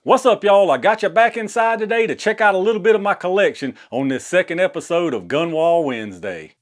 What's up, y'all? I got you back inside today to check out a little bit of my collection on this second episode of Gunwall Wednesday.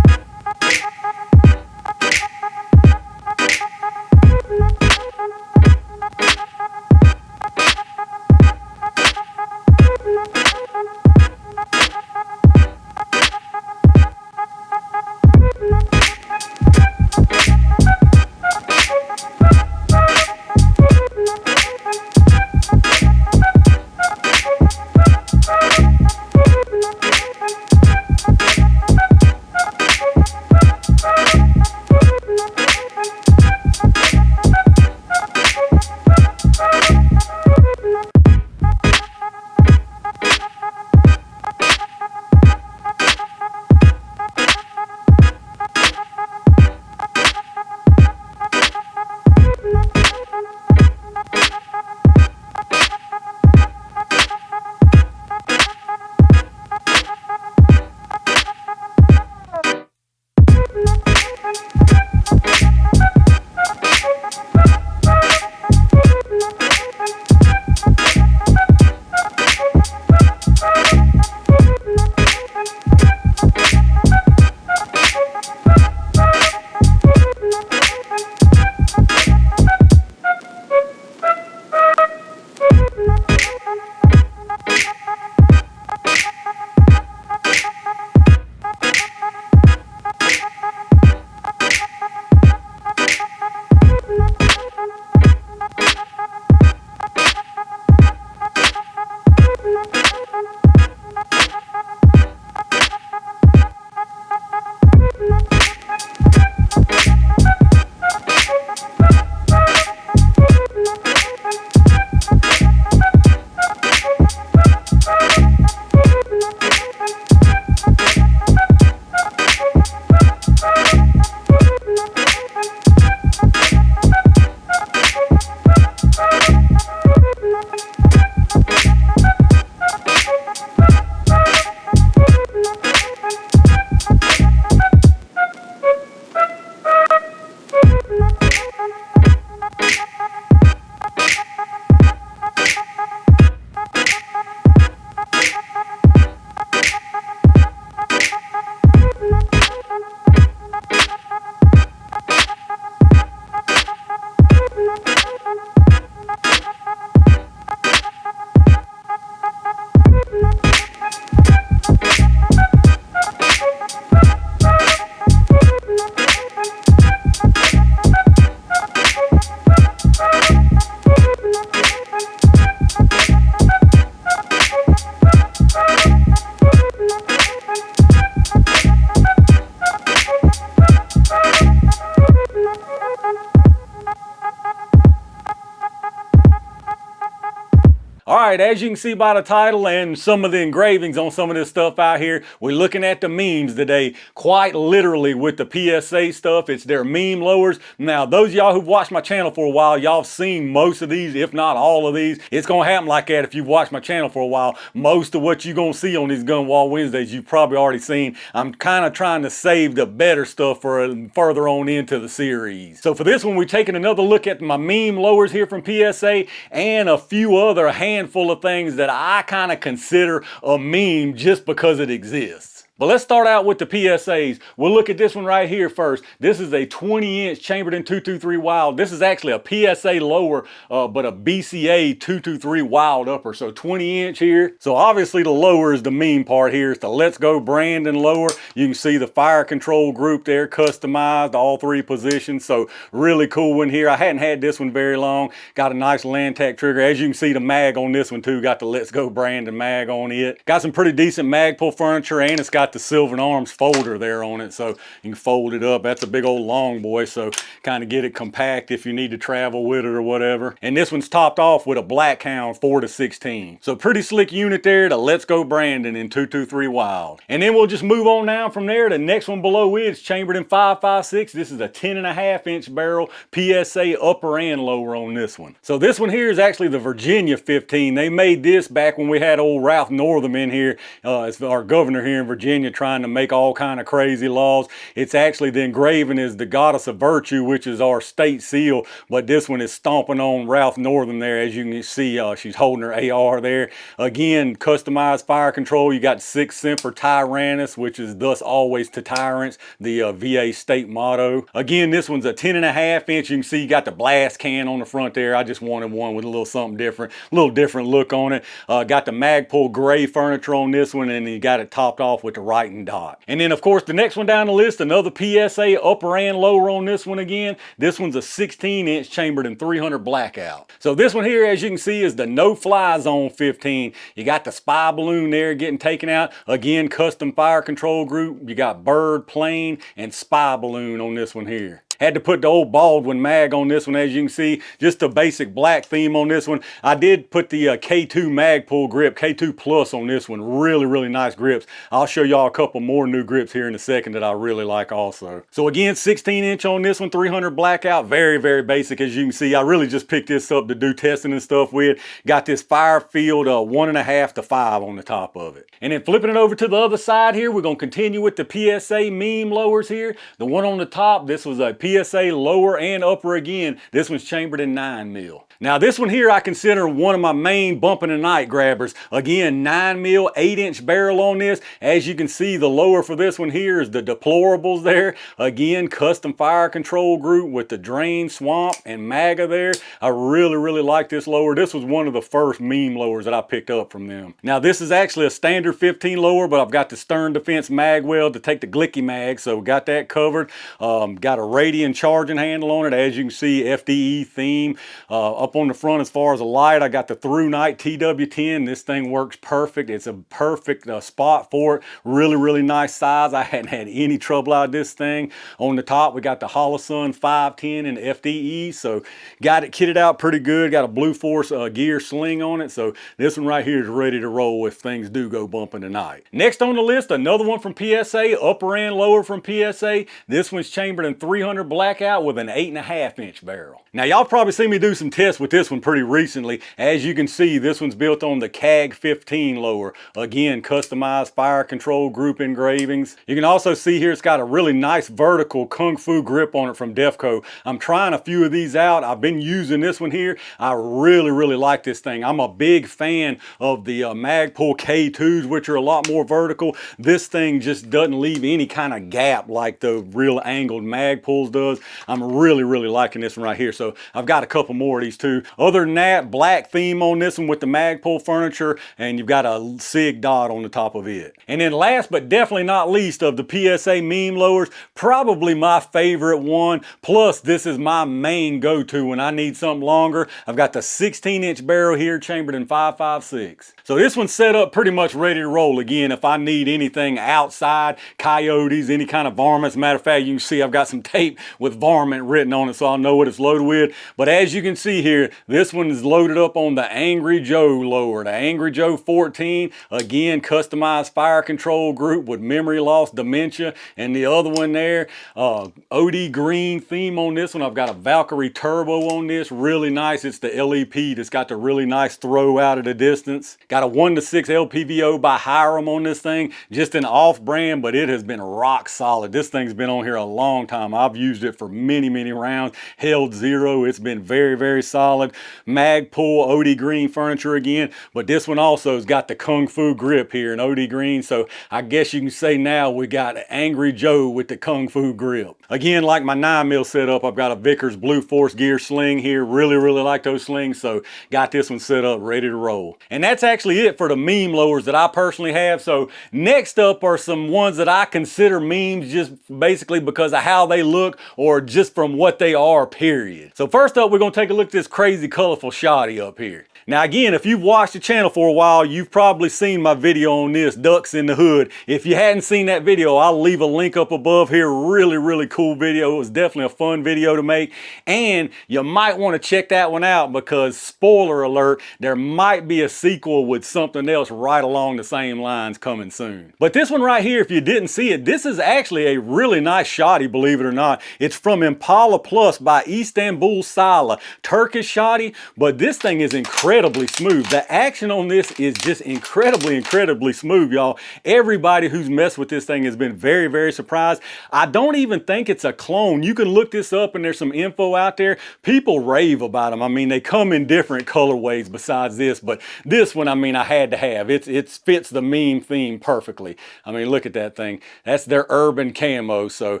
Alright, as you can see by the title and some of the engravings on some of this stuff out here, we're looking at the memes today, quite literally with the PSA stuff. It's their meme lowers. Now, those of y'all who've watched my channel for a while, y'all have seen most of these, if not all of these. It's going to happen like that if you've watched my channel for a while. Most of what you're going to see on these Gunwall Wednesdays, you've probably already seen. I'm kind of trying to save the better stuff for further on into the series. So for this one, we're taking another look at my meme lowers here from PSA and a few other handful of things that I kind of consider a meme just because it exists. But let's start out with the PSAs. We'll look at this one right here first. This is a 20-inch chambered in 223 Wild. This is actually a PSA lower, but a BCA 223 Wild upper. So 20-inch here. So obviously the lower is the mean part here. It's the Let's Go brand and lower. You can see the fire control group there, customized, all three positions. So really cool one here. I hadn't had this one very long. Got a nice Lantac trigger. As you can see, the mag on this one too. Got the Let's Go brand and mag on it. Got some pretty decent mag pull furniture, and it's got the Silver Arms folder there on it, so you can fold it up. That's a big old long boy, so kind of get it compact if you need to travel with it or whatever. And this one's topped off with a Black Hound 4-16. So pretty slick unit there, the Let's Go Brandon in 223 Wild. And then we'll just move on down from there. The next one below it is chambered in 5.56. This is a 10.5-inch barrel, PSA upper and lower on this one. So this one here is actually the Virginia 15. They made this back when we had old Ralph Northam in here as our governor here in Virginia, trying to make all kind of crazy laws. It's actually, the engraving is the Goddess of Virtue, which is our state seal, but this one is stomping on Ralph Northam there. As you can see, she's holding her AR there. Again, customized fire control. You got 6 Semper Tyrannus, which is thus always to tyrants, the VA state motto. Again, this one's a 10.5-inch. You can see you got the blast can on the front there. I just wanted one with a little something different, a little different look on it. Got the Magpul gray furniture on this one, and you got it topped off with the writing dot. And then of course the next one down the list, another PSA upper and lower on this one again. This one's a 16-inch chambered in 300 blackout. So this one here, as you can see, is the No Fly Zone 15. You got the spy balloon there getting taken out. Again, custom fire control group. You got bird, plane, and spy balloon on this one here. Had to put the old Baldwin mag on this one, as you can see. Just a basic black theme on this one. I did put the K2 mag pull grip, K2 Plus on this one. Really, really nice grips. I'll show y'all a couple more new grips here in a second that I really like also. So again, 16-inch on this one, 300 blackout. Very, very basic, as you can see. I really just picked this up to do testing and stuff with. Got this Firefield 1.5 to 5 on the top of it. And then flipping it over to the other side here, we're going to continue with the PSA meme lowers here. The one on the top, this was a PSA lower and upper again. This one's chambered in 9mm. Now this one here I consider one of my main bump in the night grabbers. Again, 9mm, 8-inch barrel on this. As you can see, the lower for this one here is the deplorables there. Again, custom fire control group with the drain, swamp, and MAGA there. I really, really like this lower. This was one of the first meme lowers that I picked up from them. Now this is actually a standard 15 lower, but I've got the Stern Defense mag weld to take the glicky mag, so got that covered. Got a radian charging handle on it. As you can see, FDE theme. Up on the front, as far as a light, I got the Through Night TW10. This thing works perfect. It's a perfect spot for it. Really, really nice size. I hadn't had any trouble out of this thing. On the top, we got the Holosun 510 and FDE, so got it kitted out pretty good. Got a Blue Force gear sling on it, so this one right here is ready to roll if things do go bumping tonight. Next on the list, another one from PSA, upper and lower from PSA. This one's chambered in 300 blackout with an 8.5-inch barrel. Now y'all probably seen me do some tests with this one pretty recently. As you can see, this one's built on the CAG 15 lower. Again, customized fire control group engravings. You can also see here it's got a really nice vertical Kung Fu grip on it from Defco. I'm trying a few of these out. I've been using this one here. I really, really like this thing. I'm a big fan of the Magpul K2s, which are a lot more vertical. This thing just doesn't leave any kind of gap like the real angled Magpuls does. I'm really, really liking this one right here. So I've got a couple more of these too. Other than that, black theme on this one with the Magpul furniture, and you've got a SIG dot on the top of it. And then last but definitely not least of the PSA meme lowers, probably my favorite one, plus this is my main go-to when I need something longer. I've got the 16-inch barrel here chambered in 5.56. So this one's set up pretty much ready to roll. Again, if I need anything outside, coyotes, any kind of varmints. Matter of fact, you can see I've got some tape with varmint written on it so I'll know what it's loaded with. But as you can see here, this one is loaded up on the Angry Joe lower, the Angry Joe 14. Again, customized fire control group with memory loss, dementia, and the other one there, OD green theme on this one. I've got a Valkyrie turbo on this, really nice. It's the LEP that's got the really nice throw out of the distance. Got a 1:6 LPVO by Hiram on this thing, just an off-brand, but it has been rock solid. This thing's been on here a long time. I've used it for many, many rounds, held zero. It's been very, very solid. solid. Magpul OD green furniture again, but this one also has got the Kung Fu grip here in OD green, so I guess you can say now we got Angry Joe with the Kung Fu grip. Again, like my 9mm setup, I've got a Vickers Blue Force gear sling here. Really like those slings, so got this one set up, ready to roll. And that's actually it for the meme lowers that I personally have. So next up are some ones that I consider memes just basically because of how they look or just from what they are, period. So first up, we're gonna take a look at this crazy colorful shotty up here. Now again, if you've watched the channel for a while, you've probably seen my video on this, Ducks in the Hood. If you hadn't seen that video, I'll leave a link up above here. Really cool video. It was definitely a fun video to make. And you might want to check that one out because, spoiler alert, there might be a sequel with something else right along the same lines coming soon. But this one right here, if you didn't see it, this is actually a really nice shotty, believe it or not. It's from Impala Plus by Istanbul Sala. Turkish shotty, but this thing is incredibly smooth. The action on this is just incredibly smooth, y'all. Everybody who's messed with this thing has been very surprised. I don't even think it's a clone. You can look this up and there's some info out there. People rave about them. I mean, they come in different colorways besides this, but this one, I mean, I had to have. It fits the meme theme perfectly. I mean, look at that thing. That's their urban camo. So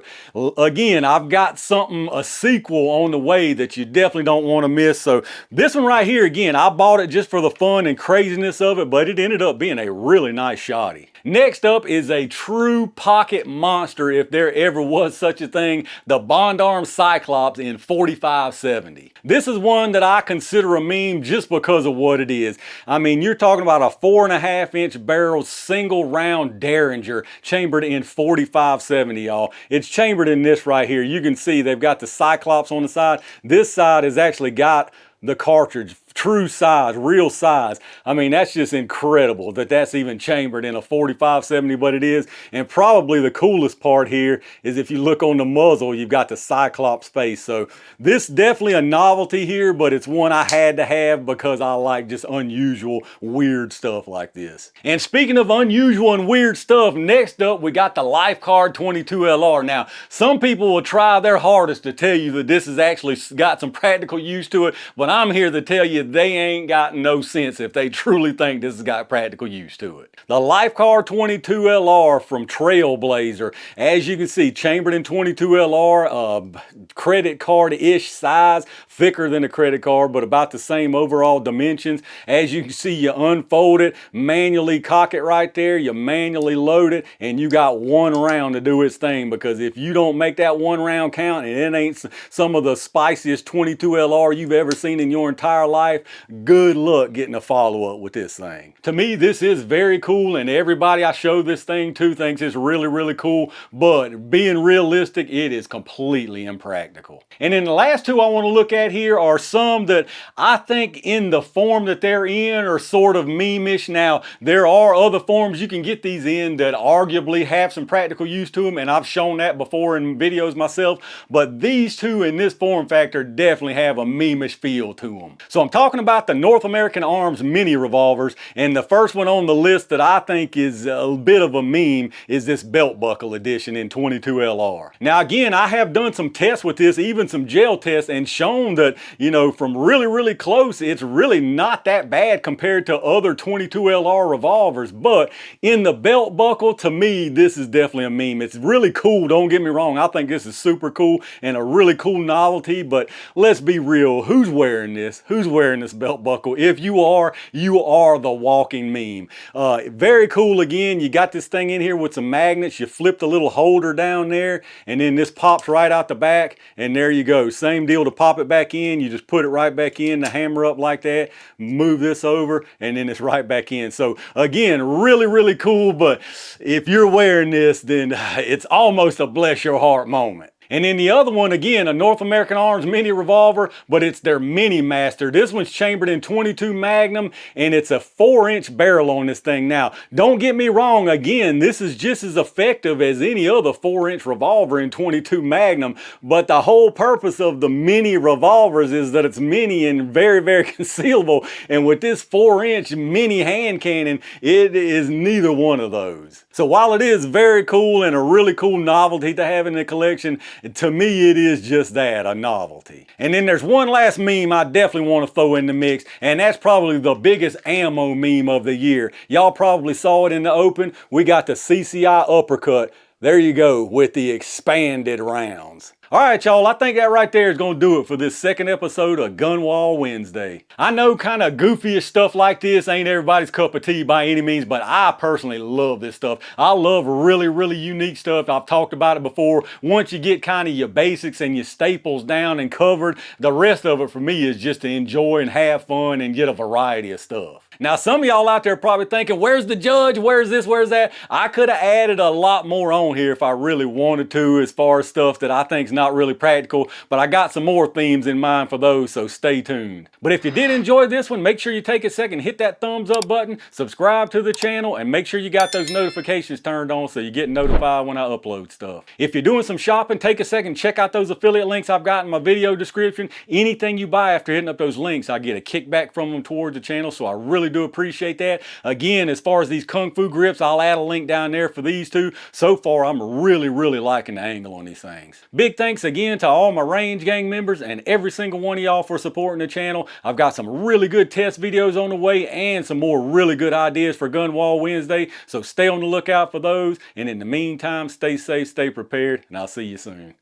again, I've got a sequel on the way that you definitely don't want to miss. So this one right here, again, I bought it just for the fun and craziness of it, but it ended up being a really nice shotty. Next up is a true pocket monster, if there ever was such a thing, the Bond Arms Cyclops in 4570. This is one that I consider a meme just because of what it is. I mean, you're talking about a 4.5-inch barrel single round Derringer chambered in 4570, y'all. It's chambered in this right here. You can see they've got the Cyclops on the side. This side has actually got the cartridge, true size, real size. I mean, that's just incredible that that's even chambered in a 4570, but it is. And probably the coolest part here is if you look on the muzzle, you've got the Cyclops face. So this definitely a novelty here, but it's one I had to have because I like just unusual, weird stuff like this. And speaking of unusual and weird stuff, next up we got the Lifeguard 22LR. Now, some people will try their hardest to tell you that this has actually got some practical use to it, but I'm here to tell you they ain't got no sense if they truly think this has got practical use to it. The Lifeguard 22LR from Trailblazer, as you can see, chambered in 22LR, credit card-ish size, thicker than a credit card, but about the same overall dimensions. As you can see, you unfold it, manually cock it right there, you manually load it, and you got one round to do its thing, because if you don't make that one round count and it ain't some of the spiciest 22LR you've ever seen in your entire life, good luck getting a follow-up with this thing. To me, this is very cool, and everybody I show this thing to thinks it's really cool, but being realistic, it is completely impractical. And then the last two I want to look at here are some that I think in the form that they're in are sort of meme-ish. Now, there are other forms you can get these in that arguably have some practical use to them, and I've shown that before in videos myself, but these two in this form factor definitely have a meme-ish feel to them. So I'm talking about the North American Arms mini revolvers, and the first one on the list that I think is a bit of a meme is this belt buckle edition in 22LR. Now again, I have done some tests with this, even some gel tests, and shown that, you know, from really close, it's really not that bad compared to other 22LR revolvers, but in the belt buckle, to me, this is definitely a meme. It's really cool, don't get me wrong. I think this is super cool and a really cool novelty, but let's be real, who's wearing this? Who's wearing this belt buckle? If you are the walking meme. Very cool. Again, you got this thing in here with some magnets. You flip the little holder down there, and then this pops right out the back, and there you go. Same deal to pop it back in. You just put it right back in, the hammer up like that, move this over, and then it's right back in. So again, really cool, but if you're wearing this, then it's almost a bless your heart moment. And then the other one, again, a North American Arms mini revolver, but it's their Mini Master. This one's chambered in 22 Magnum, and it's a 4-inch barrel on this thing. Now, don't get me wrong, again, this is just as effective as any other 4-inch revolver in 22 Magnum, but the whole purpose of the mini revolvers is that it's mini and very concealable, and with this 4-inch mini hand cannon, it is neither one of those. So while it is very cool and a really cool novelty to have in the collection, To me, it is just that, a novelty. And then there's one last meme I definitely want to throw in the mix, and that's probably the biggest ammo meme of the year. Y'all probably saw it in the open. We got the CCI uppercut. There you go, with the expanded rounds. All right, y'all, I think that right there is going to do it for this second episode of Gunwall Wednesday. I know kind of goofyish stuff like this ain't everybody's cup of tea by any means, but I personally love this stuff. I love really, really unique stuff. I've talked about it before. Once you get kind of your basics and your staples down and covered, the rest of it for me is just to enjoy and have fun and get a variety of stuff. Now, some of y'all out there are probably thinking, where's the judge? Where's this? Where's that? I could have added a lot more on here if I really wanted to, as far as stuff that I think is not really practical, but I got some more themes in mind for those, so stay tuned. But if you did enjoy this one, make sure you take a second, hit that thumbs up button, subscribe to the channel, and make sure you got those notifications turned on so you get notified when I upload stuff. If you're doing some shopping, take a second, check out those affiliate links I've got in my video description. Anything you buy after hitting up those links, I get a kickback from them towards the channel, so I really do appreciate that. Again, as far as these Kung Fu grips, I'll add a link down there for these two. So far, I'm really liking the angle on these things. Big thanks again to all my range gang members and every single one of y'all for supporting the channel. I've got some really good test videos on the way and some more really good ideas for Gunwall Wednesday, so stay on the lookout for those. And in the meantime, stay safe, stay prepared, and I'll see you soon.